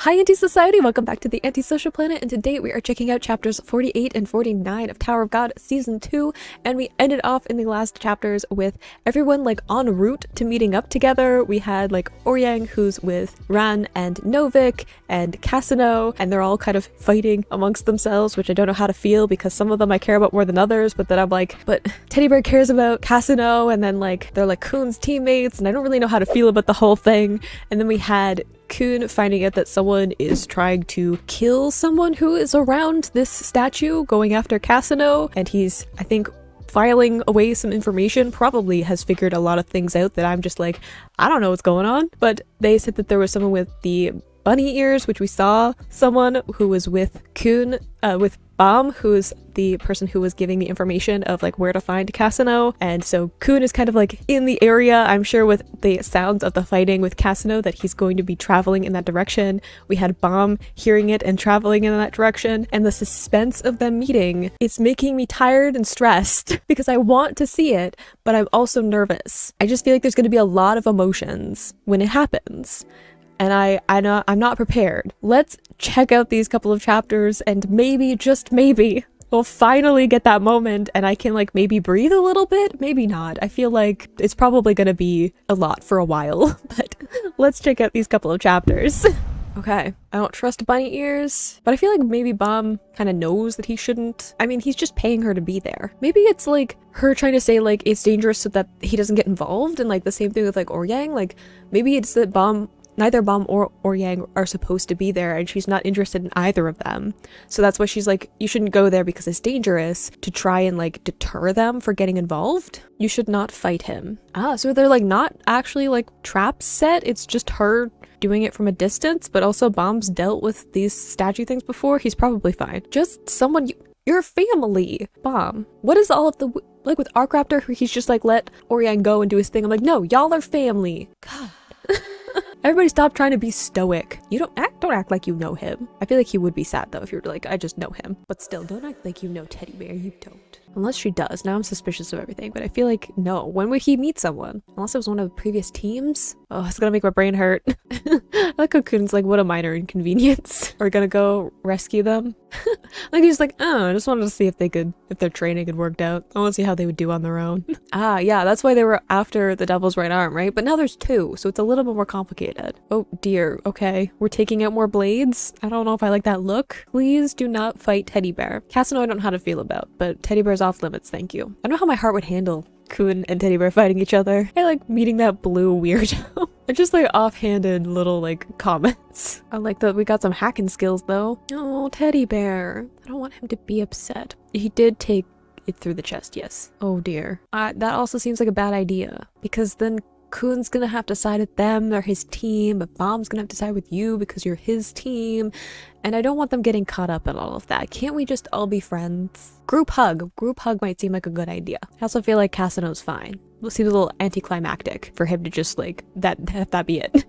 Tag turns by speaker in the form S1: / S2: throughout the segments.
S1: Hi Anti-Society, welcome back to the Antisocial Planet, and today we are checking out chapters 48 and 49 of Tower of God Season 2, and we ended off in the last chapters with everyone like en route to meeting up together. We had like Oryang, who's with Ran and Novik and Cassino, and they're all kind of fighting amongst themselves, which I don't know how to feel because some of them I care about more than others, but then I'm like, but Teddy Bear cares about Cassino, and then like they're like Kuhn's teammates, and I don't really know how to feel about the whole thing. And then we had Kuhn finding out that someone is trying to kill someone who is around this statue, going after Cassino, and he's, I think, filing away some information, probably has figured a lot of things out that I'm just like, I don't know what's going on. But they said that there was someone with the bunny ears, which we saw someone who was with Kuhn, with Baum, who's the person who was giving the information of like where to find Cassino. And so Kuhn is kind of like in the area, I'm sure with the sounds of the fighting with Cassino, that he's going to be traveling in that direction. We had Baum hearing it and traveling in that direction, and the suspense of them meeting, it's making me tired and stressed because I want to see it, but I'm also nervous. I just feel like there's going to be a lot of emotions when it happens. And I'm not prepared. Let's check out these couple of chapters and maybe, just maybe, we'll finally get that moment and I can like maybe breathe a little bit, maybe not. I feel like it's probably gonna be a lot for a while, but let's check out these couple of chapters. Okay, I don't trust bunny ears, but I feel like maybe Baum kind of knows that he shouldn't. I mean, he's just paying her to be there. Maybe it's like her trying to say like it's dangerous so that he doesn't get involved, and like the same thing with like Oryang. Like maybe it's that neither Baum or Oryang are supposed to be there, and she's not interested in either of them. So that's why she's like, you shouldn't go there because it's dangerous, to try and like deter them for getting involved. You should not fight him. Ah, so they're like not actually like traps set, it's just her doing it from a distance, but also Baum's dealt with these statue things before. He's probably fine. Just someone your family, Baum. What is all of the, like with Arkraptor, he's just like, let Oryang go and do his thing. I'm like, no, y'all are family. God. Everybody stop trying to be stoic. You don't act like you know him. I feel like he would be sad though if you were like, I just know him. But still, don't act like you know Teddy Bear. You don't. Unless she does. Now I'm suspicious of everything, but I feel like no. When would he meet someone? Unless it was one of the previous teams? Oh, it's gonna make my brain hurt. I like how Kuhn's like, what a minor inconvenience. We're gonna go rescue them. Like he's like, oh, I just wanted to see if their training had worked out. I want to see how they would do on their own. Ah, yeah, that's why they were after the Devil's right arm, right? But now there's two, so it's a little bit more complicated. Oh dear, okay. We're taking out more blades? I don't know if I like that look. Please do not fight Teddy Bear. Cassino I don't know how to feel about, but Teddy Bear's off limits, thank you. I don't know how my heart would handle Kuhn and Teddy Bear fighting each other. I like meeting that blue weirdo. And just like offhanded little like comments. I like that we got some hacking skills though. Oh, Teddy Bear. I don't want him to be upset. He did take it through the chest, yes. Oh dear. That also seems like a bad idea, because then Kuhn's gonna have to side with them, they're his team, but Baum's gonna have to side with you because you're his team, and I don't want them getting caught up in all of that. Can't we just all be friends? Group hug might seem like a good idea. I also feel like Cassino's fine. It seems a little anticlimactic for him to just like, that be it.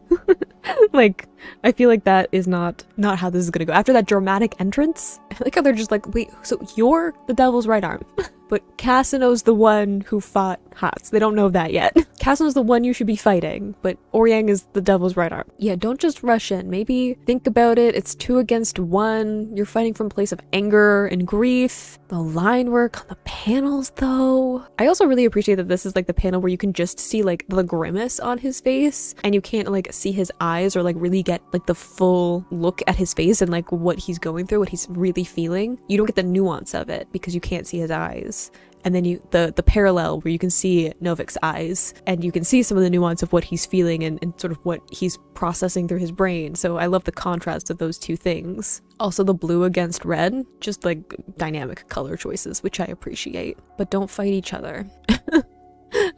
S1: Like, I feel like that is not how this is gonna go. After that dramatic entrance, I like how they're just like, wait, so you're the Devil's right arm? But Cassino's the one who fought Hats. They don't know that yet. Cassino's the one you should be fighting, but Oryang is the Devil's right arm. Yeah, don't just rush in. Maybe think about it. It's 2 against 1. You're fighting from a place of anger and grief. The line work on the panels, though. I also really appreciate that this is like the panel where you can just see like the grimace on his face, and you can't like see his eyes or like really get like the full look at his face and like what he's going through, what he's really feeling. You don't get the nuance of it because you can't see his eyes. And then the parallel where you can see Novik's eyes and you can see some of the nuance of what he's feeling and sort of what he's processing through his brain. So I love the contrast of those two things. Also the blue against red, just like dynamic color choices, which I appreciate. But don't fight each other.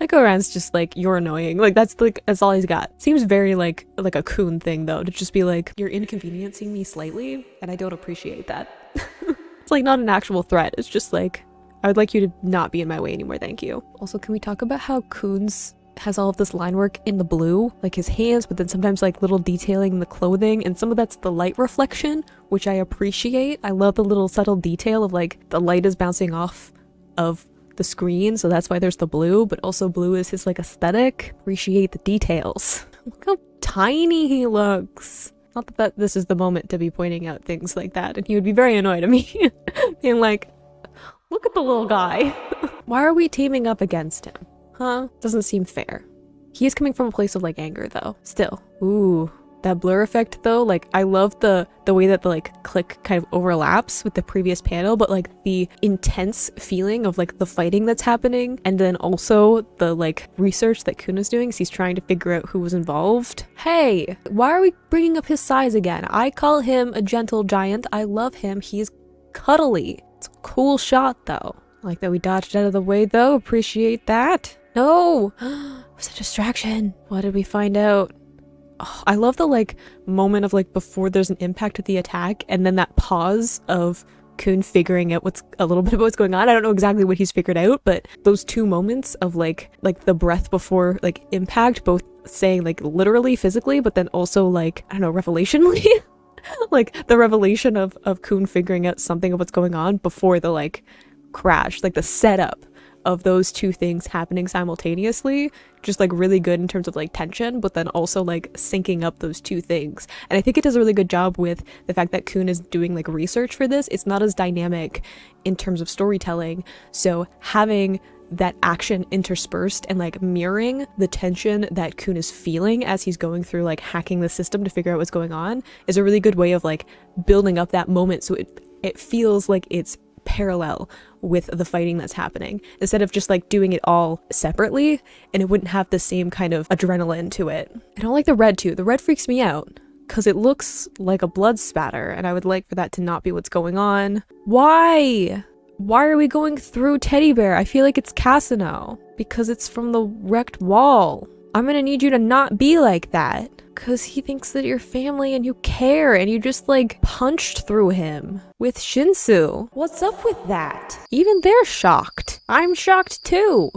S1: Echo Ran's just like, you're annoying. Like that's all he's got. Seems very like a Kuhn thing though, to just be like, you're inconveniencing me slightly and I don't appreciate that. It's like not an actual threat. It's just like, I would like you to not be in my way anymore, thank you. Also, can we talk about how Kuhn's has all of this line work in the blue? Like his hands, but then sometimes like little detailing in the clothing, and some of that's the light reflection, which I appreciate. I love the little subtle detail of like the light is bouncing off of the screen, so that's why there's the blue, but also blue is his like aesthetic. Appreciate the details. Look how tiny he looks. Not that this is the moment to be pointing out things like that, and he would be very annoyed at me. Being like, look at the little guy. Why are we teaming up against him? Huh? Doesn't seem fair. He is coming from a place of like anger though. Still. Ooh. That blur effect though, like I love the way that the like click kind of overlaps with the previous panel, but like the intense feeling of like the fighting that's happening, and then also the like research that Kuna's doing, so he's trying to figure out who was involved. Hey, why are we bringing up his size again? I call him a gentle giant. I love him. He's cuddly. It's a cool shot though. Like that we dodged out of the way though. Appreciate that. No, it was a distraction. What did we find out? Oh, I love the like moment of like before there's an impact with the attack, and then that pause of Kun figuring out a little bit about what's going on. I don't know exactly what he's figured out, but those two moments of like the breath before like impact, both saying like literally physically, but then also like, I don't know, revelationally. Like the revelation of Kun figuring out something of what's going on before the like crash, like the setup of those two things happening simultaneously, just like really good in terms of like tension, but then also like syncing up those two things. And I think it does a really good job with the fact that Kun is doing like research for this. It's not as dynamic in terms of storytelling, so having that action interspersed and like mirroring the tension that Kun is feeling as he's going through like hacking the system to figure out what's going on is a really good way of like building up that moment, so it feels like it's parallel with the fighting that's happening, instead of just like doing it all separately, and it wouldn't have the same kind of adrenaline to it. I don't like the red too. The red freaks me out because it looks like a blood spatter, and I would like for that to not be what's going on. Why are we going through Teddy Bear? I feel like it's Cassino because it's from the wrecked wall. I'm gonna need you to not be like that, because he thinks that you're family and you care, and you just like punched through him with Shinsu. What's up with that? Even they're shocked. I'm shocked too.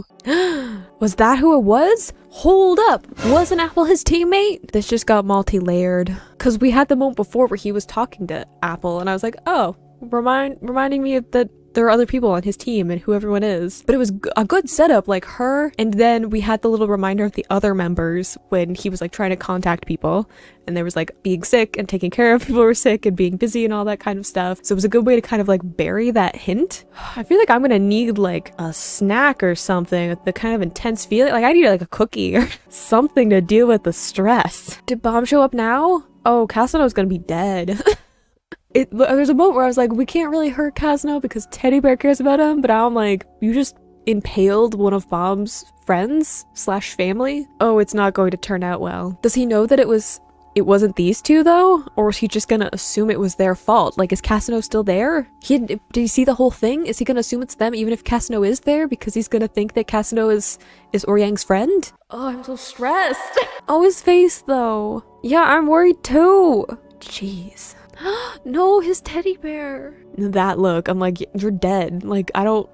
S1: Was that who it was? Hold up. Wasn't Apple his teammate? This just got multi-layered. Because we had the moment before where he was talking to Apple, and I was like, oh, reminding me of that there are other people on his team and who everyone is. But it was a good setup, like her, and then we had the little reminder of the other members when he was like trying to contact people, and there was like being sick and taking care of people who were sick and being busy and all that kind of stuff. So it was a good way to kind of like bury that hint. I feel like I'm gonna need like a snack or something with the kind of intense feeling. Like I need like a cookie or something to deal with the stress. Did Bomb show up now? Oh, Cassino's gonna be dead. There's a moment where I was like, we can't really hurt Cassino because Teddy Bear cares about him, but now I'm like, you just impaled one of Bomb's friends / family? Oh, it's not going to turn out well. Does he know that it wasn't these two though? Or is he just gonna assume it was their fault? Like, is Cassino still there? Did he see the whole thing? Is he gonna assume it's them even if Cassino is there because he's gonna think that Cassino is Oryang's friend? Oh, I'm so stressed. Oh, his face though. Yeah, I'm worried too. Jeez. No, his teddy bear. That look, I'm like, you're dead. Like, I don't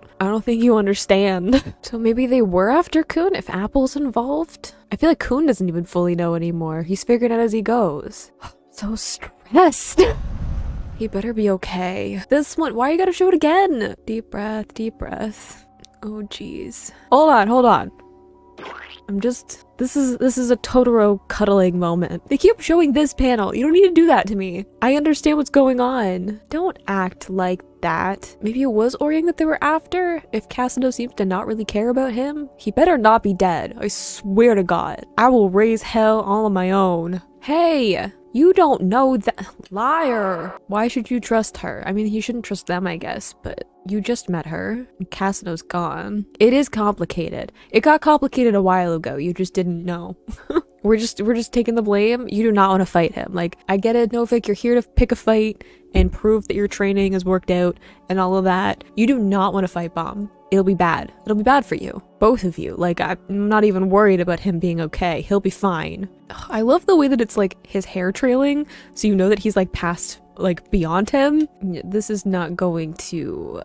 S1: think you understand. So maybe they were after Kun if Apple's involved? I feel like Kun doesn't even fully know anymore. He's figuring it out as he goes. So stressed. He better be okay. This one, why you gotta show it again? Deep breath, deep breath. Oh, jeez. Hold on. This is a Totoro cuddling moment. They keep showing this panel. You don't need to do that to me. I understand what's going on. Don't act like that. Maybe it was Oryang that they were after? If Cassino seems to not really care about him? He better not be dead. I swear to God. I will raise hell all on my own. Hey! You don't know that. Liar! Why should you trust her? I mean, you shouldn't trust them, I guess, but you just met her, and Cassino's gone. It is complicated. It got complicated a while ago. You just didn't know. We're just taking the blame. You do not want to fight him. Like, I get it, Novik, you're here to pick a fight and prove that your training has worked out and all of that. You do not want to fight Bomb. It'll be bad. It'll be bad for you. Both of you. Like, I'm not even worried about him being okay. He'll be fine. I love the way that it's like his hair trailing, so you know that he's like past, like beyond him. This is not going to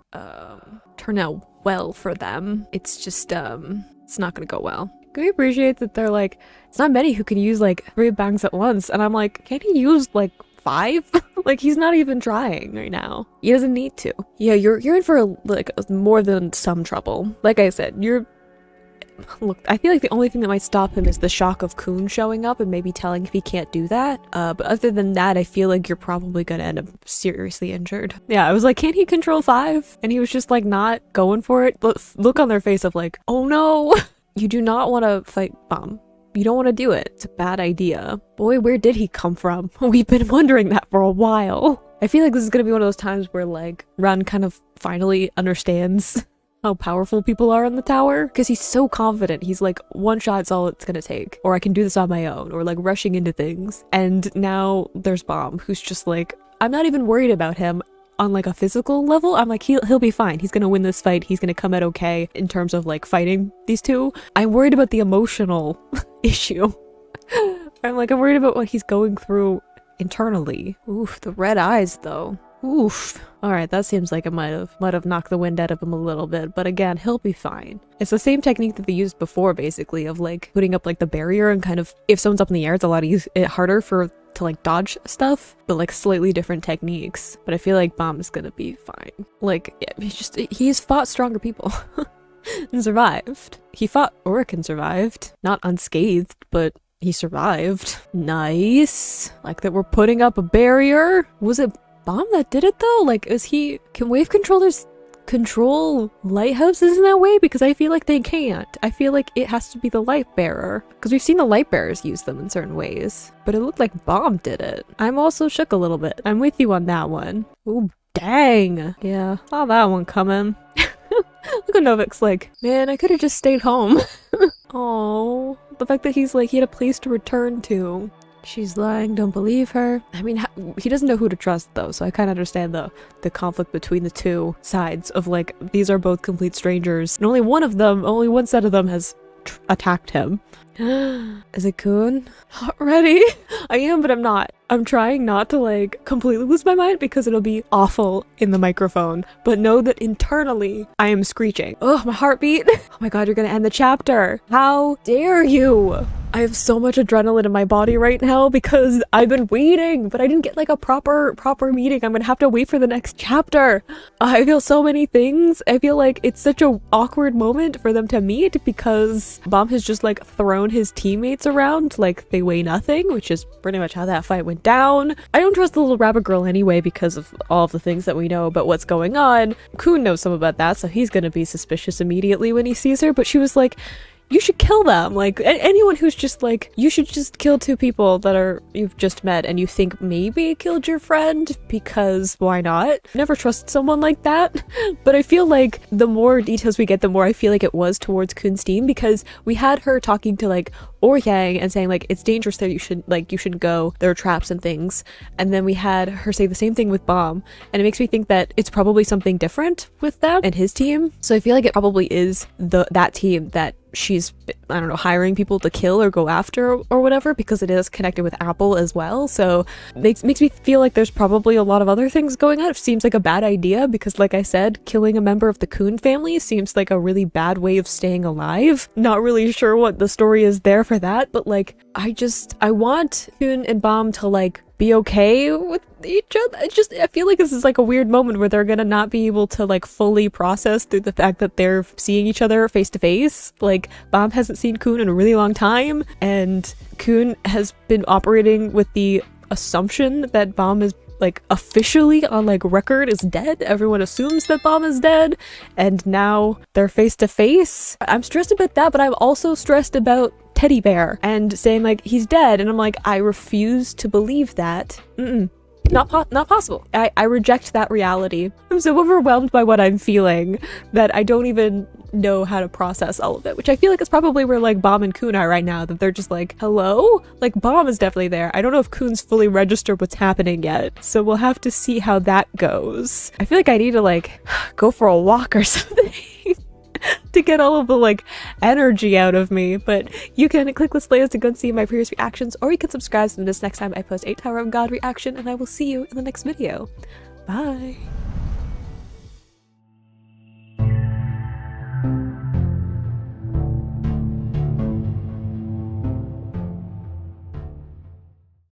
S1: turn out well for them. It's just it's not gonna go well. Can we appreciate that they're like, it's not many who can use like 3 bangs at once, and I'm like, can't he use like 5? Like, he's not even trying right now. He doesn't need to. Yeah, you're in for like more than some trouble. Like I said, look, I feel like the only thing that might stop him is the shock of Khun showing up and maybe telling if he can't do that. But other than that, I feel like you're probably gonna end up seriously injured. Yeah, I was like, can't he control 5? And he was just like not going for it. Look on their face of like, oh no. You do not want to fight Bam. You don't want to do it. It's a bad idea. Boy, where did he come from? We've been wondering that for a while. I feel like this is gonna be one of those times where like Ran kind of finally understands how powerful people are in the tower, because he's so confident. He's like, one shot's all it's gonna take, or I can do this on my own, or like rushing into things. And now there's Bam, who's just like, I'm not even worried about him on like a physical level. I'm like, he'll be fine. He's gonna win this fight. He's gonna come out okay in terms of like fighting these two. I'm worried about the emotional issue. I'm worried about what he's going through internally. Oof, the red eyes though. Oof. Alright, that seems like it might have knocked the wind out of him a little bit, but again, he'll be fine. It's the same technique that they used before, basically, of like putting up like the barrier and kind of, if someone's up in the air, it's a lot harder to like dodge stuff, but like slightly different techniques. But I feel like Bam is gonna be fine. Like, yeah, he's fought stronger people and survived. He fought Orc and survived. Not unscathed, but he survived. Nice. Like that we're putting up a barrier. Was it Bam that did it though? Like, can wave controllers control lighthouses in that way? Because I feel like they can't. I feel like it has to be the light bearer, because we've seen the light bearers use them in certain ways, but it looked like Bam did it. I'm also shook a little bit. I'm with you on that one. Oh dang. Yeah, saw that one coming. Look at Novik's like, man, I could have just stayed home. Oh, the fact that he's like, he had a place to return to. She's lying, don't believe her. I mean, he doesn't know who to trust though, so I kind of understand the conflict between the two sides of like, these are both complete strangers, and only one set of them has attacked him. Is it Khun? Not ready. I am, but I'm not. I'm trying not to like completely lose my mind because it'll be awful in the microphone, but know that internally I am screeching. Oh, my heartbeat. Oh my god, you're gonna end the chapter. How dare you? I have so much adrenaline in my body right now because I've been waiting, but I didn't get like a proper meeting. I'm gonna have to wait for the next chapter. I feel so many things. I feel like it's such a awkward moment for them to meet because Bam has just like thrown his teammates around like they weigh nothing, which is pretty much how that fight went down. I don't trust the little rabbit girl anyway because of all of the things that we know about what's going on. Khun knows some about that, so he's gonna be suspicious immediately when he sees her, but she was like, you should kill them. Like, anyone who's just like, you should just kill two people that you've just met and you think maybe killed your friend, because why not? Never trust someone like that. But I feel like the more details we get, the more I feel like it was towards Khun's team, because we had her talking to like Oryang and saying like, it's dangerous there, you shouldn't go, there are traps and things. And then we had her say the same thing with Bam, and it makes me think that it's probably something different with them and his team. So I feel like it probably is that team that she's, I don't know, hiring people to kill or go after or whatever, because it is connected with Apple as well. So makes me feel like there's probably a lot of other things going on. It seems like a bad idea because, like I said, killing a member of the Khun family seems like a really bad way of staying alive. Not really sure what the story is there for that, but like, I want Khun and Bam to like be okay with each other. I feel like this is like a weird moment where they're gonna not be able to like fully process through the fact that they're seeing each other face to face. Like, Bam hasn't seen Khun in a really long time, and Khun has been operating with the assumption that Bam is like officially on like record is dead. Everyone assumes that Bam is dead, and now they're face to face. I'm stressed about that, but I'm also stressed about Teddy Bear and saying like he's dead, and I'm like, I refuse to believe that. Not possible. I reject that reality. I'm so overwhelmed by what I'm feeling that I don't even know how to process all of it, which I feel like is probably where like Bam and Khun are right now, that they're just like, hello? Like, Bam is definitely there. I don't know if Khun's fully registered what's happening yet, so we'll have to see how that goes. I feel like I need to like go for a walk or something to get all of the like energy out of me. But you can click this playlist to go and see my previous reactions, or you can subscribe so this next time I post a Tower of God reaction, and I will see you in the next video. Bye.